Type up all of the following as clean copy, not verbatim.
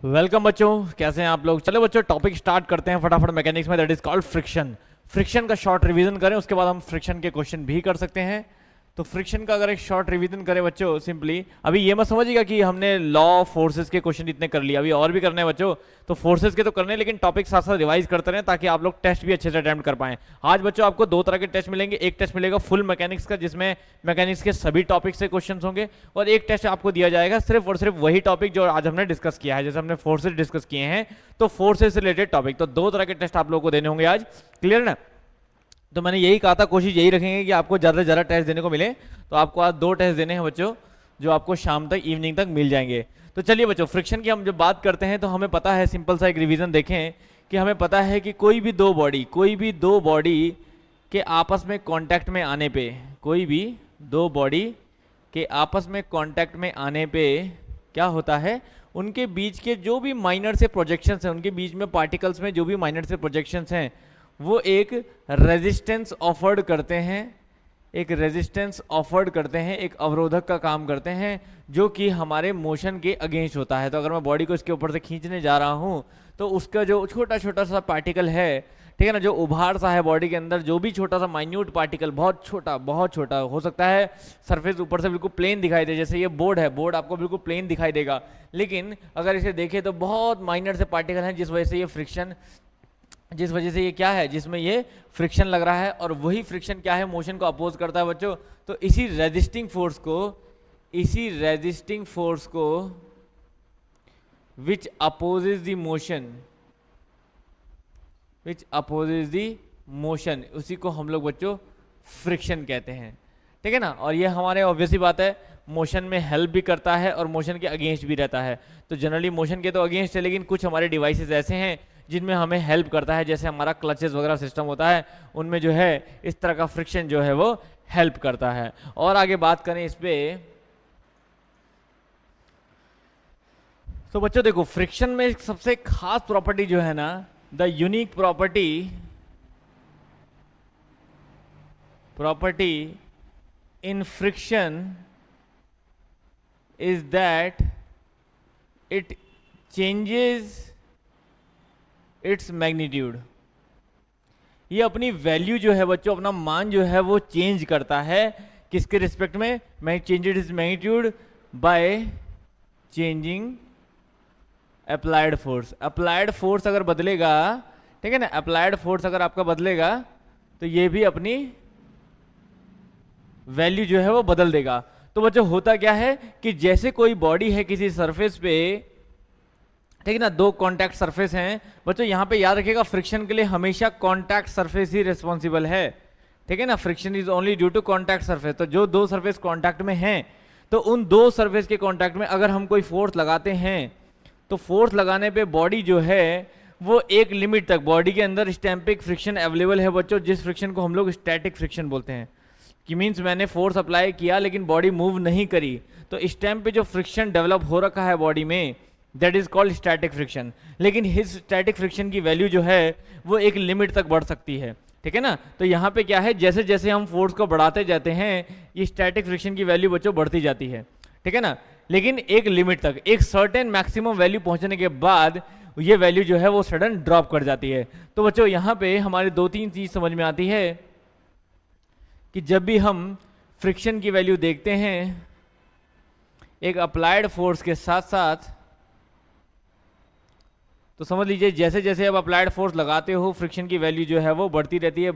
Welcome बच्चों, कैसे हैं आप लोग। चलो बच्चों, टॉपिक स्टार्ट करते हैं फटाफट मैकेनिक्स में, that is called friction. Friction का शॉर्ट रिवीजन करें, उसके बाद हम फ्रिक्शन के क्वेश्चन भी कर सकते हैं। तो फ्रिक्शन का अगर एक शॉर्ट रिवीजन करें बच्चों, सिंपली अभी ये मत समझिएगा कि हमने लॉ फोर्सेस के क्वेश्चन इतने कर लिए, अभी और भी करने हैं बच्चों। तो फोर्सेस के तो करने हैं, लेकिन टॉपिक साथ साथ रिवाइज करते रहें ताकि आप लोग टेस्ट भी अच्छे से अटेम्प्ट कर पाएं। आज बच्चों आपको दो तरह के टेस्ट मिलेंगे। एक टेस्ट मिलेगा फुल मैकेनिक्स का, जिसमें मैकेनिक्स के सभी टॉपिक से क्वेश्चन होंगे, और एक टेस्ट आपको दिया जाएगा सिर्फ और सिर्फ वही टॉपिक जो आज हमने डिस्कस किया है। जैसे हमने फोर्सेस डिस्कस किए हैं, तो फोर्सेस से रिलेटेड टॉपिक, तो दो तरह के टेस्ट आप लोगों को देने होंगे आज। क्लियर ना? तो मैंने यही कहा था, कोशिश यही रखेंगे कि आपको ज़्यादा से ज़्यादा टेस्ट देने को मिले। तो आपको आज दो टेस्ट देने हैं बच्चों, जो आपको शाम तक, इवनिंग तक मिल जाएंगे। तो चलिए बच्चों, फ्रिक्शन की हम जब बात करते हैं तो हमें पता है, सिंपल सा एक रिवीजन देखें कि हमें पता है कि कोई भी दो बॉडी के आपस में कांटेक्ट में आने पे, कोई भी दो बॉडी के आपस में कांटेक्ट में आने पे क्या होता है, उनके बीच के जो भी माइनर से प्रोजेक्शंस हैं, उनके बीच में पार्टिकल्स में जो भी माइनर से प्रोजेक्शंस हैं, वो एक रेजिस्टेंस ऑफर्ड करते हैं, एक रेजिस्टेंस ऑफर्ड करते हैं, एक अवरोधक का काम करते हैं, जो कि हमारे मोशन के अगेंस्ट होता है। तो अगर मैं बॉडी को इसके ऊपर से खींचने जा रहा हूं, तो उसका जो छोटा छोटा सा पार्टिकल है, ठीक है ना, जो उभार सा है बॉडी के अंदर, जो भी छोटा सा माइन्यूट पार्टिकल, बहुत छोटा हो सकता है, सरफेस ऊपर से बिल्कुल प्लेन दिखाई दे, जैसे ये बोर्ड है, बोर्ड आपको बिल्कुल प्लेन दिखाई देगा, लेकिन अगर इसे देखें तो बहुत माइनर से पार्टिकल हैं, जिस वजह से ये क्या है, जिसमें ये फ्रिक्शन लग रहा है, और वही फ्रिक्शन क्या है, मोशन को अपोज करता है बच्चों। तो इसी रेजिस्टिंग फोर्स को विच अपोजेज द मोशन, उसी को हम लोग बच्चों फ्रिक्शन कहते हैं, ठीक है ना। और ये हमारे ऑब्वियस ही बात है, मोशन में हेल्प भी करता है और मोशन के अगेंस्ट भी रहता है। तो जनरली मोशन के तो अगेंस्ट है, लेकिन कुछ हमारे डिवाइसेस ऐसे हैं जिनमें हमें हेल्प करता है, जैसे हमारा क्लचेस वगैरह सिस्टम होता है, उनमें जो है इस तरह का फ्रिक्शन जो है वो हेल्प करता है। और आगे बात करें इस पे, तो बच्चों देखो, फ्रिक्शन में एक सबसे खास प्रॉपर्टी जो है ना, the unique property in friction is that it changes its magnitude. ये अपनी वैल्यू जो है बच्चों, अपना मान जो है वो चेंज करता है, किसके रिस्पेक्ट में, मैं changed its magnitude by changing applied force. Applied force अगर बदलेगा, ठीक है ना, अप्लाइड फोर्स अगर आपका बदलेगा, तो ये भी अपनी वैल्यू जो है वो बदल देगा। तो बच्चों होता क्या है कि जैसे कोई बॉडी है किसी सरफेस पे, ठीक है ना, दो कॉन्टैक्ट सरफेस हैं बच्चों, यहां पे याद रखिएगा, फ्रिक्शन के लिए हमेशा कॉन्टैक्ट सरफेस ही रिस्पॉन्सिबल है, ठीक है ना। Friction is only due to contact surface. तो जो दो सरफेस कॉन्टैक्ट में हैं, तो उन दो सरफेस के कॉन्टैक्ट में अगर हम कोई फोर्स लगाते हैं, तो फोर्स लगाने पे बॉडी जो है वो एक लिमिट तक, बॉडी के अंदर स्टैम्पिक फ्रिक्शन अवेलेबल है बच्चों, जिस फ्रिक्शन को हम लोग स्टैटिक फ्रिक्शन बोलते हैं। कि मीन्स मैंने फोर्स अप्लाई किया लेकिन बॉडी मूव नहीं करी, तो स्टैम्प पे जो फ्रिक्शन डेवलप हो रखा है बॉडी में, that is called static friction. लेकिन हिज स्टैटिक फ्रिक्शन की वैल्यू जो है वो एक लिमिट तक बढ़ सकती है, ठीक है ना। तो यहाँ पे क्या है, जैसे जैसे हम फोर्स को बढ़ाते जाते हैं, ये स्टैटिक फ्रिक्शन की वैल्यू बच्चों बढ़ती जाती है, ठीक है ना, लेकिन एक लिमिट तक, एक सर्टेन मैक्सिमम वैल्यू पहुंचने के बाद ये वैल्यू जो है वो सडन ड्रॉप कर जाती है। तो बच्चों यहाँ पे हमारी दो तीन चीज समझ में आती है कि जब भी हम फ्रिक्शन की वैल्यू देखते हैं एक अप्लाइड फोर्स के साथ साथ, तो समझ लीजिए जैसे जैसे आप अप्लाइड फोर्स लगाते हो, फ्रिक्शन की वैल्यू जो है वो बढ़ती रहती है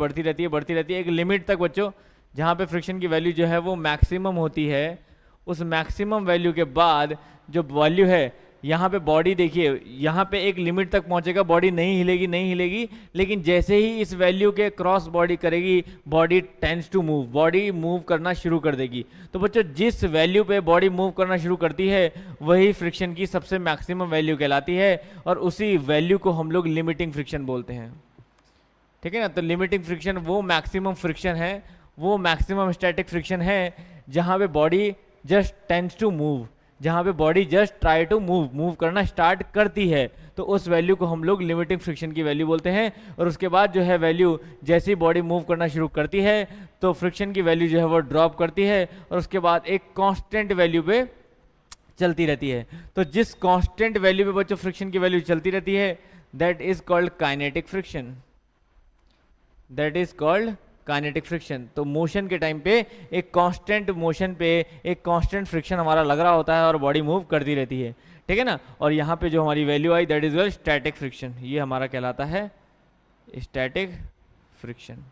एक लिमिट तक बच्चों, जहाँ पे फ्रिक्शन की वैल्यू जो है वो मैक्सिमम होती है। उस मैक्सिमम वैल्यू के बाद जो वैल्यू है, यहाँ पे बॉडी देखिए, यहाँ पे एक लिमिट तक पहुंचेगा, बॉडी नहीं हिलेगी, लेकिन जैसे ही इस वैल्यू के क्रॉस बॉडी करेगी, body tends to move, body move करना शुरू कर देगी। तो बच्चों जिस वैल्यू पे बॉडी मूव करना शुरू करती है वही फ्रिक्शन की सबसे मैक्सिमम वैल्यू कहलाती है, और उसी वैल्यू को हम लोग लिमिटिंग फ्रिक्शन बोलते हैं, ठीक है ना। तो लिमिटिंग फ्रिक्शन वो मैक्सिमम फ्रिक्शन है, वो मैक्सिमम स्टैटिक फ्रिक्शन है जहाँ पे body just tends to move, जहाँ पे body just try to move करना स्टार्ट करती है, तो उस वैल्यू को हम लोग लिमिटिंग फ्रिक्शन की वैल्यू बोलते हैं। और उसके बाद जो है वैल्यू, जैसी बॉडी मूव करना शुरू करती है तो फ्रिक्शन की वैल्यू जो है वो ड्रॉप करती है, और उसके बाद एक कांस्टेंट वैल्यू पे चलती रहती है। तो जिस कांस्टेंट वैल्यू पे बच्चों फ्रिक्शन की वैल्यू चलती रहती है that is called kinetic friction, that is called kinetic friction. तो मोशन के टाइम पे एक कांस्टेंट मोशन पे एक कांस्टेंट फ्रिक्शन हमारा लग रहा होता है और बॉडी मूव करती रहती है, ठीक है ना। और यहाँ पे जो हमारी value I that is called static friction, ये हमारा कहलाता है स्टैटिक फ्रिक्शन।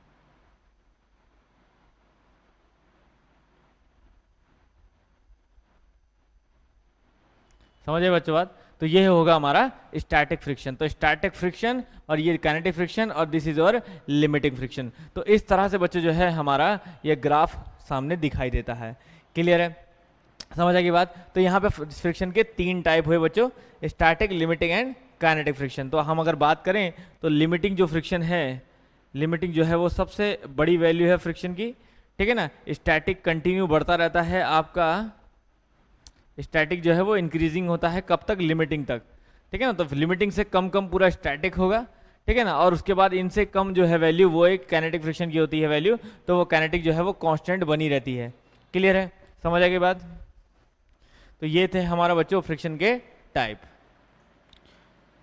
समझे बच्चों बात? तो ये होगा हमारा स्टैटिक फ्रिक्शन। तो स्टैटिक फ्रिक्शन और ये काइनेटिक फ्रिक्शन और दिस इज और लिमिटिंग फ्रिक्शन। तो इस तरह से बच्चों जो है हमारा ये ग्राफ सामने दिखाई देता है। क्लियर है? समझ आएगी बात? तो यहाँ पे फ्रिक्शन के 3 टाइप हुए बच्चों, static, limiting and kinetic friction. तो हम अगर बात करें तो लिमिटिंग जो फ्रिक्शन है, लिमिटिंग जो है वो सबसे बड़ी वैल्यू है फ्रिक्शन की, ठीक है ना। स्टैटिक कंटिन्यू बढ़ता रहता है आपका, स्टैटिक जो है वो इंक्रीजिंग होता है कब तक? लिमिटिंग तक, ठीक है ना। तो लिमिटिंग से कम कम पूरा स्टैटिक होगा, ठीक है ना। और उसके बाद इनसे कम जो है वैल्यू वो एक काइनेटिक फ्रिक्शन की होती है वैल्यू, तो वो काइनेटिक जो है वो कांस्टेंट बनी रहती है। क्लियर है? समझ आ गई बात? तो ये थे हमारा बच्चों फ्रिक्शन के टाइप,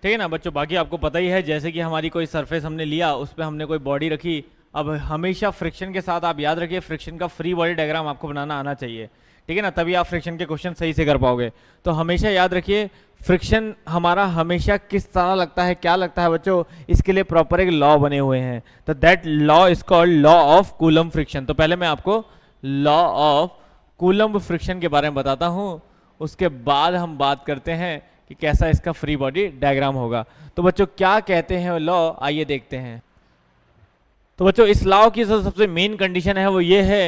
ठीक है ना बच्चों। बाकी आपको पता ही है, जैसे कि हमारी कोई सरफेस हमने लिया, उस पर हमने कोई बॉडी रखी। अब हमेशा फ्रिक्शन के साथ आप याद रखिए फ्रिक्शन का फ्री बॉडी डायग्राम आपको बनाना आना चाहिए, ठीक है ना, तभी आप फ्रिक्शन के क्वेश्चन सही से कर पाओगे। तो हमेशा याद रखिए फ्रिक्शन हमारा हमेशा किस तरह लगता है, क्या लगता है बच्चों, इसके लिए प्रॉपर एक लॉ बने हुए हैं। तो that law is called law of coulomb friction. तो पहले मैं आपको लॉ ऑफ कूलम्ब फ्रिक्शन के बारे में बताता हूँ, उसके बाद हम बात करते हैं कि कैसा इसका फ्री बॉडी डायग्राम होगा। तो बच्चों क्या कहते हैं लॉ, आइए देखते हैं। तो बच्चों इस लॉ की सबसे मेन कंडीशन है वो ये है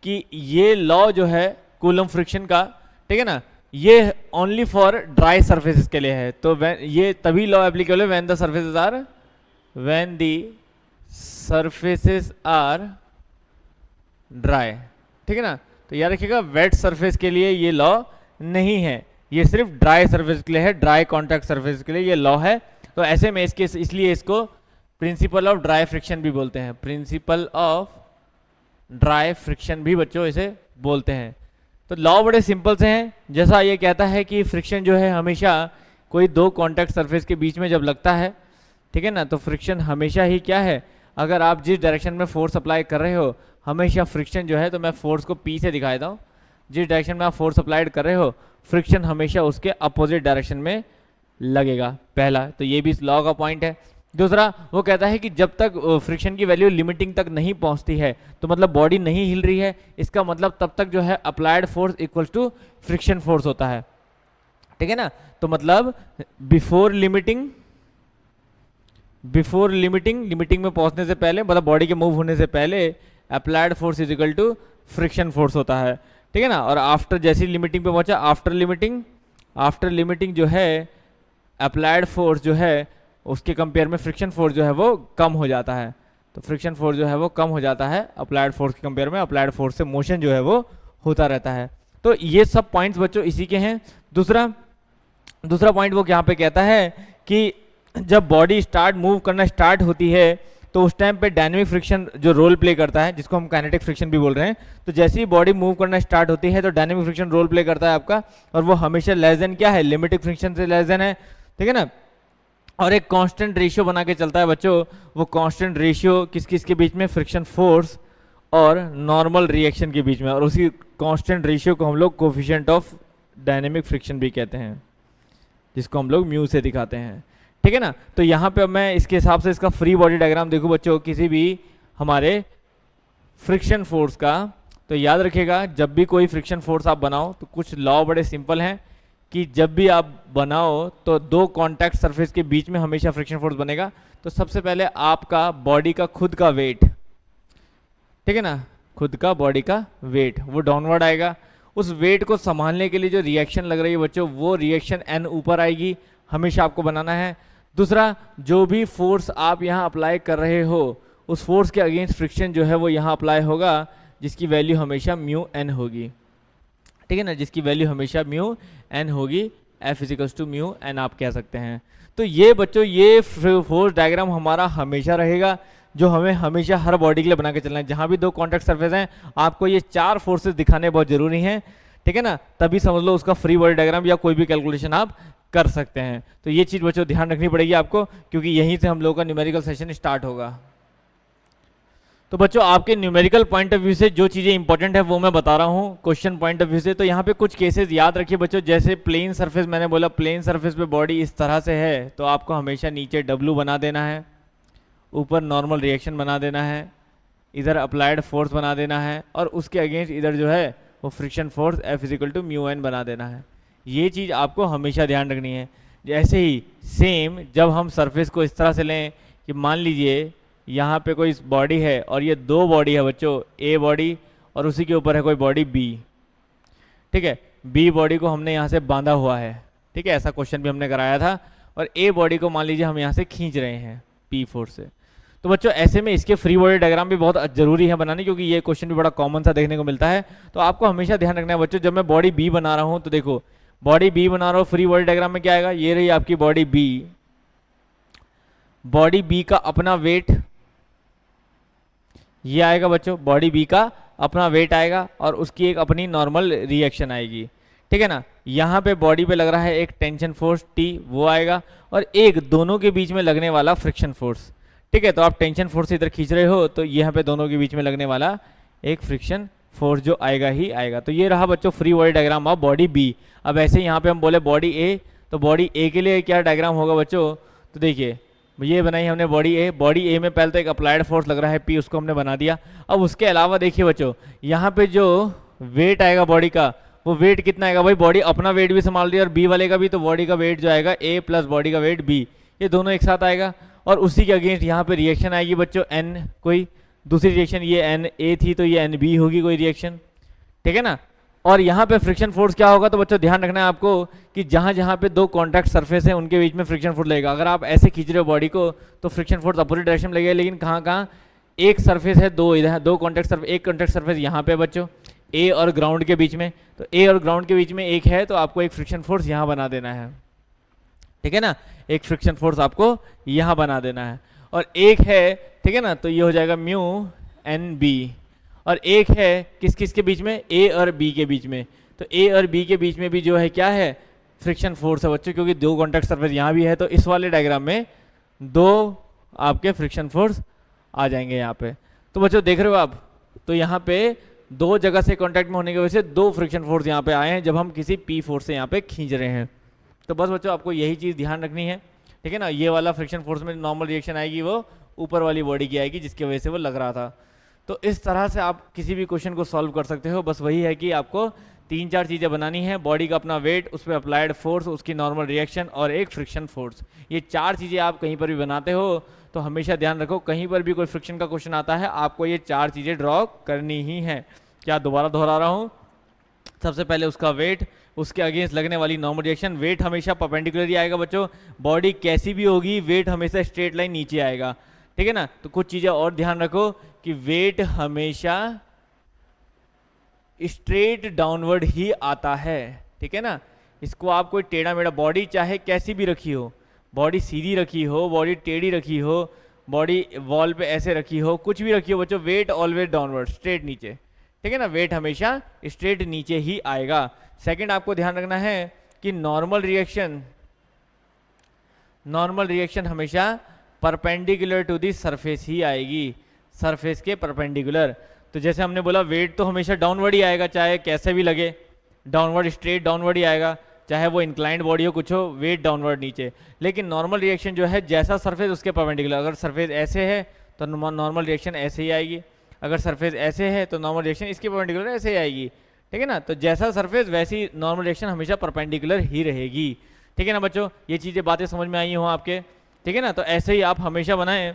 कि ये लॉ जो है कूलम्ब फ्रिक्शन का, ठीक है ना, ये ओनली फॉर ड्राई सर्फेसेस के लिए है। तो ये तभी लॉ एप्लीकेबल है when the surfaces are, when the surfaces are dry, ठीक है ना। तो याद रखिएगा वेट सरफेस के लिए ये लॉ नहीं है, ये सिर्फ ड्राई सरफेस के लिए है, ड्राई कॉन्टैक्ट सरफेस के लिए ये लॉ है। तो ऐसे में इसके इसलिए इसको प्रिंसिपल ऑफ ड्राई फ्रिक्शन भी बोलते हैं, प्रिंसिपल ऑफ ड्राई फ्रिक्शन भी बच्चों इसे बोलते हैं। तो लॉ बड़े सिंपल से हैं, जैसा ये कहता है कि फ्रिक्शन जो है हमेशा कोई 2 कॉन्टैक्ट सरफेस के बीच में जब लगता है, ठीक है ना, तो फ्रिक्शन हमेशा ही क्या है, अगर आप जिस डायरेक्शन में फोर्स अप्लाई कर रहे हो हमेशा फ्रिक्शन जो है, तो मैं फोर्स को पी से दिखा देता हूँ, जिस डायरेक्शन में आप फोर्स अप्लाइड कर रहे हो फ्रिक्शन हमेशा उसके अपोजिट डायरेक्शन में लगेगा, पहला। तो ये भी इस लॉ का पॉइंट है। दूसरा वो कहता है कि जब तक फ्रिक्शन की वैल्यू लिमिटिंग तक नहीं पहुंचती है, तो मतलब बॉडी नहीं हिल रही है, इसका मतलब तब तक जो है applied force equals to friction force होता है, ठीक है ना। तो मतलब बिफोर लिमिटिंग, लिमिटिंग में पहुंचने से पहले, मतलब बॉडी के मूव होने से पहले applied force is equal to friction force होता है, ठीक है ना। और आफ्टर जैसी लिमिटिंग पे पहुंचा, आफ्टर लिमिटिंग जो है अप्लाइड फोर्स जो है उसके कंपेयर में फ्रिक्शन फोर्स जो है वो कम हो जाता है। तो फ्रिक्शन फोर्स जो है वो कम हो जाता है अप्लाइड फोर्स के कंपेयर में, अप्लाइड फोर्स से मोशन जो है वो होता रहता है। तो ये सब पॉइंट्स बच्चों इसी के हैं। दूसरा पॉइंट वो यहाँ पे कहता है कि जब बॉडी मूव करना स्टार्ट होती है तो उस टाइम पे डायनेमिक फ्रिक्शन जो रोल प्ले करता है, जिसको हम काइनेटिक फ्रिक्शन भी बोल रहे हैं, तो जैसे ही बॉडी मूव करना स्टार्ट होती है तो डायनेमिक फ्रिक्शन रोल प्ले करता है आपका, और वो हमेशा लेस देन क्या है, लिमिटिंग फ्रिक्शन से लेस देन है, ठीक है ना। और एक कांस्टेंट रेशियो बना के चलता है बच्चों, वो कांस्टेंट रेशियो किस के बीच में, फ्रिक्शन फोर्स और नॉर्मल रिएक्शन के बीच में, और उसी कांस्टेंट रेशियो को हम लोग कोफिशिएंट ऑफ डायनेमिक फ्रिक्शन भी कहते हैं, जिसको हम लोग म्यू से दिखाते हैं, ठीक है ना। तो यहाँ पे अब मैं इसके हिसाब से इसका फ्री बॉडी डायग्राम देखूं बच्चों किसी भी हमारे फ्रिक्शन फोर्स का, तो याद रखिएगा जब भी कोई फ्रिक्शन फोर्स आप बनाओ तो कुछ लॉ बड़े सिंपल हैं कि जब भी आप बनाओ तो 2 कॉन्टैक्ट सरफेस के बीच में हमेशा फ्रिक्शन फोर्स बनेगा। तो सबसे पहले आपका बॉडी का खुद का वेट, ठीक है ना, खुद का बॉडी का वेट वो डाउनवर्ड आएगा, उस वेट को संभालने के लिए जो रिएक्शन लग रही है बच्चों वो रिएक्शन एन ऊपर आएगी, हमेशा आपको बनाना है। दूसरा जो भी फोर्स आप यहाँ अप्लाई कर रहे हो उस फोर्स के अगेंस्ट फ्रिक्शन जो है वो यहाँ अप्लाई होगा, जिसकी वैल्यू हमेशा म्यू एन होगी, ठीक है ना, जिसकी वैल्यू हमेशा म्यू एन होगी, F equals to mu N आप कह सकते हैं। तो ये बच्चों ये फोर्स डायग्राम हमारा हमेशा रहेगा, जो हमें हमेशा हर बॉडी के लिए बना के चलना है। जहाँ भी 2 कॉन्टैक्ट सरफेस हैं आपको ये 4 फोर्सेस दिखाने बहुत जरूरी हैं, ठीक है ना, तभी समझ लो उसका फ्री बॉडी डायग्राम या कोई भी कैलकुलेशन आप कर सकते हैं। तो ये चीज़ बच्चों ध्यान रखनी पड़ेगी आपको, क्योंकि यहीं से हम लोगों का न्यूमेरिकल सेशन स्टार्ट होगा। तो बच्चों आपके न्यूमेरिकल पॉइंट ऑफ व्यू से जो चीज़ें इंपॉर्टेंट है वो मैं बता रहा हूँ क्वेश्चन पॉइंट ऑफ व्यू से। तो यहाँ पे कुछ केसेस याद रखिए बच्चों, जैसे प्लेन सरफेस, मैंने बोला प्लेन सरफेस पे बॉडी इस तरह से है तो आपको हमेशा नीचे W बना देना है, ऊपर नॉर्मल रिएक्शन बना देना है, इधर अप्लाइड फोर्स बना देना है, और उसके अगेंस्ट इधर जो है वो फ्रिक्शन फोर्स F = μN बना देना है। ये चीज़ आपको हमेशा ध्यान रखनी है। जैसे ही सेम जब हम सरफेस को इस तरह से लें कि मान लीजिए यहाँ पे कोई बॉडी है और ये दो बॉडी है बच्चों, A बॉडी और उसी के ऊपर है कोई बॉडी B, ठीक है। B बॉडी को हमने यहाँ से बांधा हुआ है, ठीक है, ऐसा क्वेश्चन भी हमने कराया था, और A बॉडी को मान लीजिए हम यहाँ से खींच रहे हैं P फोर्स से। तो बच्चों ऐसे में इसके फ्री बॉडी डायग्राम भी बहुत जरूरी है बनाने, क्योंकि ये क्वेश्चन भी बड़ा कॉमन सा देखने को मिलता है। तो आपको हमेशा ध्यान रखना है बच्चों, जब मैं बॉडी B बना रहा हूँ तो देखो बॉडी B बना रहा हूँ, फ्री बॉडी डायग्राम में क्या आएगा, ये रही आपकी बॉडी B। बॉडी B का अपना वेट ये आएगा बच्चों, बॉडी B का अपना वेट आएगा और उसकी एक अपनी नॉर्मल रिएक्शन आएगी, ठीक है ना। यहाँ पे बॉडी पे लग रहा है एक टेंशन फोर्स T, वो आएगा, और एक दोनों के बीच में लगने वाला फ्रिक्शन फोर्स, ठीक है। तो आप टेंशन फोर्स इधर खींच रहे हो तो यहाँ पे दोनों के बीच में लगने वाला एक फ्रिक्शन फोर्स जो आएगा ही आएगा। तो ये रहा बच्चों free body diagram of body B। अब ऐसे यहाँ पे हम बोले बॉडी A, तो बॉडी A के लिए क्या डायग्राम होगा बच्चों, तो देखिए ये बनाई हमने बॉडी A। बॉडी A में पहले तो एक अप्लाइड फोर्स लग रहा है P, उसको हमने बना दिया। अब उसके अलावा देखिए बच्चों यहाँ पे जो वेट आएगा बॉडी का, वो वेट कितना आएगा भाई, बॉडी अपना वेट भी संभाल रही है और B वाले का भी, तो बॉडी का वेट जो आएगा A प्लस बॉडी का वेट B, ये दोनों एक साथ आएगा। और उसी के अगेंस्ट यहाँ पे रिएक्शन आएगी बच्चों N, कोई दूसरी रिएक्शन, ये NA थी तो ये NB होगी कोई रिएक्शन, ठीक है ना। और यहाँ पे फ्रिक्शन फोर्स क्या होगा, तो बच्चों ध्यान रखना है आपको कि जहाँ जहाँ पे दो कॉन्टैक्ट सरफेस है उनके बीच में फ्रिक्शन फोर्स लगेगा। अगर आप ऐसे खींच रहे हो बॉडी को तो फ्रिक्शन फोर्स अपोजिट डायरेक्शन में लगेगा, लेकिन कहाँ कहाँ, एक सरफेस है, दो इधर दो कॉन्टैक्ट सरफेस, एक कॉन्टैक्ट सरफेस यहाँ पे बच्चों A और ग्राउंड के बीच में, तो A और ग्राउंड के बीच में एक है तो आपको एक फ्रिक्शन फोर्स यहाँ बना देना है, ठीक है ना, एक फ्रिक्शन फोर्स आपको यहाँ बना देना है। और एक है, ठीक है ना, तो ये हो जाएगा μNB। और एक है किस किस के बीच में, A और B के बीच में, तो A और B के बीच में भी जो है क्या है, फ्रिक्शन फोर्स है बच्चों, क्योंकि दो कॉन्टैक्ट सरफेस यहाँ भी है तो इस वाले डायग्राम में दो आपके फ्रिक्शन फोर्स आ जाएंगे यहाँ पे। तो बच्चों देख रहे हो आप, तो यहाँ पे दो जगह से कॉन्टैक्ट में होने की वजह से दो फ्रिक्शन फोर्स यहाँ पे आए हैं जब हम किसी P फोर्स से यहाँ पे खींच रहे हैं। तो बस बच्चों आपको यही चीज़ ध्यान रखनी है, ठीक है ना। ये वाला फ्रिक्शन फोर्स में नॉर्मल रिएक्शन आएगी वो ऊपर वाली बॉडी की आएगी जिसकी वजह से वो लग रहा था। तो इस तरह से आप किसी भी क्वेश्चन को सॉल्व कर सकते हो। बस वही है कि आपको तीन चार चीज़ें बनानी है, बॉडी का अपना वेट, उस पर अप्लाइड फोर्स, उसकी नॉर्मल रिएक्शन और एक फ्रिक्शन फोर्स। ये चार चीज़ें आप कहीं पर भी बनाते हो तो हमेशा ध्यान रखो, कहीं पर भी कोई फ्रिक्शन का क्वेश्चन आता है आपको ये चार चीज़ें ड्रॉ करनी ही है। क्या दोबारा दोहरा रहा हूँ, सबसे पहले उसका वेट, उसके अगेंस्ट लगने वाली नॉर्मल रिएक्शन। वेट हमेशा परपेंडिकुलर ही आएगा बच्चों, बॉडी कैसी भी होगी वेट हमेशा स्ट्रेट लाइन नीचे आएगा, ठीक है ना। तो कुछ चीज़ें और ध्यान रखो कि वेट हमेशा स्ट्रेट डाउनवर्ड ही आता है, ठीक है ना। इसको आप कोई टेढ़ा मेढ़ा, बॉडी चाहे कैसी भी रखी हो, बॉडी सीधी रखी हो, बॉडी टेढ़ी रखी हो, बॉडी वॉल पे ऐसे रखी हो, कुछ भी रखी हो बच्चों, वेट ऑलवेज डाउनवर्ड, स्ट्रेट नीचे, ठीक है ना। वेट हमेशा स्ट्रेट नीचे ही आएगा। सेकंड आपको ध्यान रखना है कि नॉर्मल रिएक्शन हमेशा परपेंडिकुलर टू दी सरफेस ही आएगी, सरफेस के परपेंडिकुलर। तो जैसे हमने बोला वेट तो हमेशा डाउनवर्ड ही आएगा, चाहे कैसे भी लगे, डाउनवर्ड स्ट्रेट डाउनवर्ड ही आएगा, चाहे वो इंक्लाइंड बॉडी हो कुछ हो, वेट डाउनवर्ड नीचे। लेकिन नॉर्मल रिएक्शन जो है जैसा सरफेस उसके परपेंडिकुलर, अगर सरफेस ऐसे है तो नॉर्मल रिएक्शन ऐसे ही आएगी, अगर सरफेस ऐसे है तो नॉर्मल रिएक्शन इसके परपेंडिकुलर ऐसे ही आएगी, ठीक है ना। तो जैसा सरफेस वैसी नॉर्मल रिएक्शन हमेशा परपेंडिकुलर ही रहेगी, ठीक है ना बच्चों। ये चीज़ें बातें समझ में आई हो आपके, ठीक है ना। तो ऐसे ही आप हमेशा बनाएं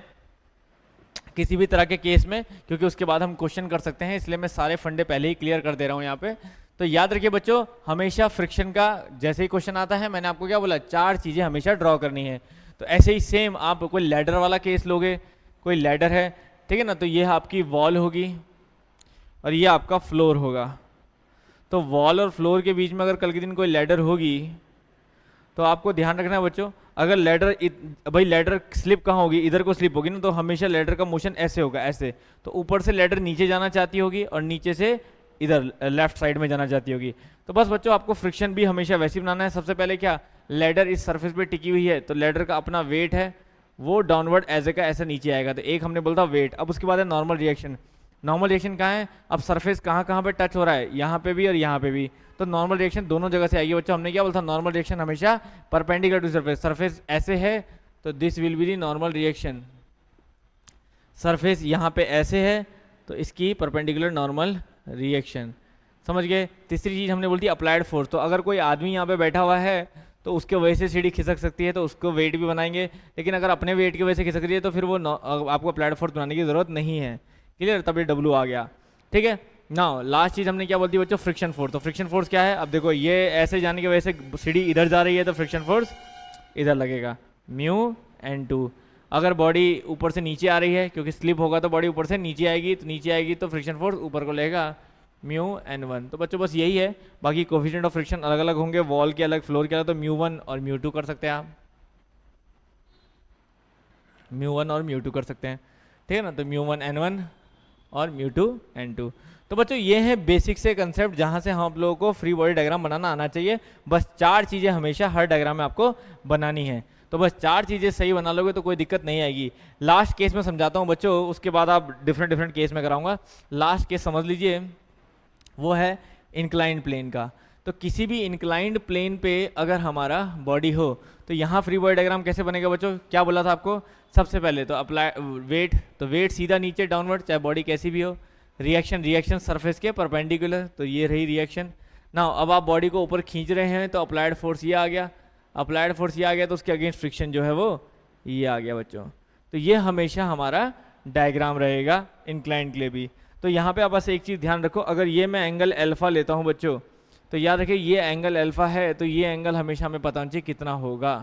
किसी भी तरह के केस में, क्योंकि उसके बाद हम क्वेश्चन कर सकते हैं, इसलिए मैं सारे फंडे पहले ही क्लियर कर दे रहा हूँ यहाँ पे। तो याद रखिए बच्चों, हमेशा फ्रिक्शन का जैसे ही क्वेश्चन आता है, मैंने आपको क्या बोला, चार चीज़ें हमेशा ड्रॉ करनी है। तो ऐसे ही सेम आप कोई लैडर वाला केस लोगे, कोई लैडर है, ठीक है ना, तो ये आपकी वॉल होगी और ये आपका फ्लोर होगा। तो वॉल और फ्लोर के बीच में अगर कल के दिन कोई लैडर होगी तो आपको ध्यान रखना है बच्चों, अगर लैडर भाई लैडर स्लिप कहाँ होगी, इधर को स्लिप होगी ना, तो हमेशा लैडर का मोशन ऐसे होगा, ऐसे। तो ऊपर से लैडर नीचे जाना चाहती होगी और नीचे से इधर लेफ्ट साइड में जाना चाहती होगी। तो बस बच्चों आपको फ्रिक्शन भी हमेशा वैसे ही बनाना है। सबसे पहले क्या, लेडर इस सरफेस पे टिकी हुई है तो लेडर का अपना वेट है वो डाउनवर्ड एज का ऐसा नीचे आएगा, तो एक हमने बोला था वेट। अब उसके बाद है नॉर्मल रिएक्शन। नॉर्मल रिएक्शन कहाँ है, अब सरफेस कहाँ कहाँ पे टच हो रहा है, यहाँ पे भी और यहाँ पे भी, तो नॉर्मल रिएक्शन दोनों जगह से आएगी बच्चों। हमने क्या बोला था, नॉर्मल रिएक्शन हमेशा परपेंडिकुलर टू सरफेस। सरफेस ऐसे है तो this will be the normal reaction, surface यहाँ पे ऐसे है तो इसकी परपेंडिकुलर नॉर्मल रिएक्शन। समझ गए। तीसरी चीज़ हमने बोली थी अप्लाइड फोर्स। तो अगर कोई आदमी यहाँ पे बैठा हुआ है तो उसके वजह से सीढ़ी खिसक सकती है, तो उसको वेट भी बनाएंगे। लेकिन अगर अपने वेट की वजह से खिसक रही है तो फिर वो आपको अप्लाइड फोर्स बनाने की जरूरत नहीं है। क्लियर, तब ये डब्ल्यू आ गया। ठीक है ना। लास्ट चीज़ हमने क्या बोलती है बच्चों, फ्रिक्शन फोर्स। तो फ्रिक्शन फोर्स क्या है, अब देखो ये ऐसे जाने की वजह से सीढ़ी इधर जा रही है तो फ्रिक्शन फोर्स इधर लगेगा, म्यू N2। अगर बॉडी ऊपर से नीचे आ रही है, क्योंकि स्लिप होगा तो बॉडी ऊपर से नीचे आएगी, तो नीचे आएगी तो फ्रिक्शन फोर्स ऊपर को लेगा, म्यू N1। तो बच्चों बस यही है, बाकी कोफिशिएंट ऑफ फ्रिक्शन अलग अलग होंगे, वॉल के अलग, फ्लोर के अलग, तो म्यू1 और म्यू2 कर सकते हैं आप, म्यू1 और म्यू2 कर सकते हैं। ठीक है ना। तो म्यू1 N1 और म्यू2 N2। तो बच्चों ये है बेसिक से कंसेप्ट जहाँ से हम आप लोगों को फ्री बॉडी डायग्राम बनाना आना चाहिए। बस 4 चीज़ें हमेशा हर डायग्राम में आपको बनानी है। तो बस 4 चीज़ें सही बना लोगे तो कोई दिक्कत नहीं आएगी। लास्ट केस में समझाता हूँ बच्चों, उसके बाद आप डिफरेंट केस में कराऊंगा। लास्ट केस समझ लीजिए, वो है इंक्लाइंड प्लेन का। तो किसी भी इंक्लाइंड प्लेन पे अगर हमारा बॉडी हो तो यहाँ फ्री बॉडी डायग्राम कैसे बनेगा बच्चों, क्या बोला था आपको। सबसे पहले तो अप्लाई वेट, तो वेट सीधा नीचे डाउनवर्ड, चाहे बॉडी कैसी भी हो। रिएक्शन सरफेस के परपेंडिकुलर, तो ये रही रिएक्शन ना। अब आप बॉडी को ऊपर खींच रहे हैं तो अप्लाइड फोर्स ये आ गया, अप्लाइड फोर्स ये आ गया, तो उसके अगेंस्ट फ्रिक्शन जो है वो ये आ गया बच्चों। तो ये हमेशा हमारा डायग्राम रहेगा इंक्लाइंड के लिए भी। तो यहाँ पे आप बस एक चीज़ ध्यान रखो, अगर ये मैं एंगल अल्फा लेता हूँ बच्चों, तो याद रखिए ये एंगल अल्फा है, तो ये एंगल हमेशा हमें पता होना चाहिए कितना होगा।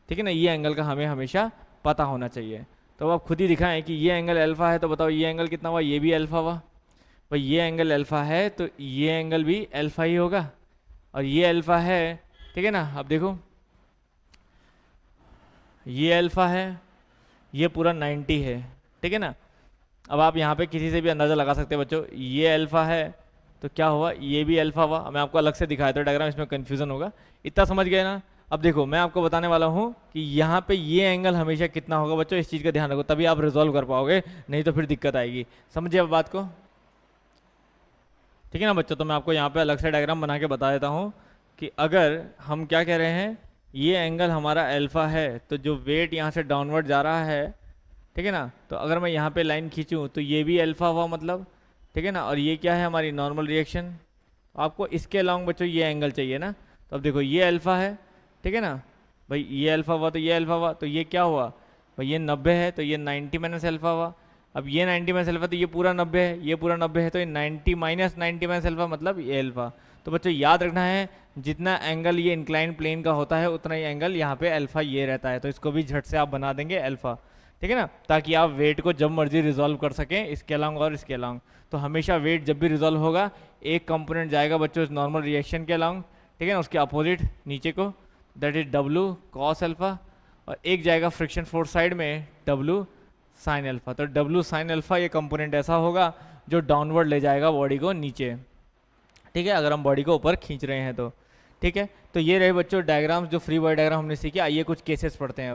ठीक है ना, ये एंगल का हमें हमेशा पता होना चाहिए। तो आप खुद ही दिखाएं कि ये एंगल अल्फा है, तो बताओ ये एंगल कितना हुआ, ये भी अल्फा हुआ। भाई ये एंगल अल्फा है तो ये एंगल भी अल्फा ही होगा, और ये अल्फा है। ठीक है ना। अब देखो ये अल्फा है, ये पूरा 90 है। ठीक है ना। अब आप यहाँ पे किसी से भी अंदाज़ा लगा सकते हैं बच्चों, ये अल्फा है तो क्या हुआ, ये भी अल्फा हुआ। मैं आपको अलग से दिखाया था डायग्राम, इसमें कन्फ्यूजन होगा। इतना समझ गए ना। अब देखो मैं आपको बताने वाला हूँ कि यहाँ पे ये एंगल हमेशा कितना होगा बच्चों, इस चीज़ का ध्यान रखो, तभी आप रिजॉल्व कर पाओगे, नहीं तो फिर दिक्कत आएगी। समझिए अब बात को। ठीक है ना बच्चों। तो मैं आपको यहाँ पे अलग से डायग्राम बना के बता देता हूँ कि अगर हम क्या कह रहे हैं, ये एंगल हमारा अल्फा है, तो जो वेट यहाँ से डाउनवर्ड जा रहा है, ठीक है ना, तो अगर मैं यहाँ पे लाइन खींचूँ तो ये भी अल्फा हुआ मतलब। ठीक है ना। और ये क्या है, हमारी नॉर्मल रिएक्शन। आपको इसके अलाउंग बच्चों ये एंगल चाहिए ना, तो अब देखो ये अल्फा है। ठीक है ना भाई, ये अल्फा हुआ तो ये अल्फा हुआ, तो ये क्या हुआ भाई, ये 90 है तो ये 90 माइनस अल्फा हुआ। अब ये 90 माइनस अल्फा तो ये पूरा 90 है, ये पूरा 90 है, तो ये 90 माइनस 90 माइनस अल्फा मतलब ये अल्फा। तो बच्चों याद रखना है, जितना एंगल ये इंक्लाइन प्लेन का होता है उतना ही एंगल यहाँ पे अल्फा ये रहता है। तो इसको भी झट से आप बना देंगे अल्फा। ठीक है ना, ताकि आप वेट को जब मर्जी रिजॉल्व कर सकें, इसके अलाउंग और इसके अलाउंग। तो हमेशा वेट जब भी रिजॉल्व होगा, एक कंपोनेंट जाएगा बच्चों नॉर्मल रिएक्शन के अलाउंग, ठीक है ना, उसके अपोजिट नीचे को, that is W cos alpha, और एक जाएगा फ्रिक्शन फोर्स साइड में डब्लू साइन अल्फा। तो डब्लू साइन अल्फा ये कंपोनेंट ऐसा होगा जो डाउनवर्ड ले जाएगा बॉडी को नीचे। ठीक है, अगर हम बॉडी को ऊपर खींच रहे हैं तो। ठीक है, तो ये रहे बच्चों डायग्राम्स जो फ्री बॉडी डायग्राम हमने सीखे। आइए कुछ केसेस पढ़ते हैं।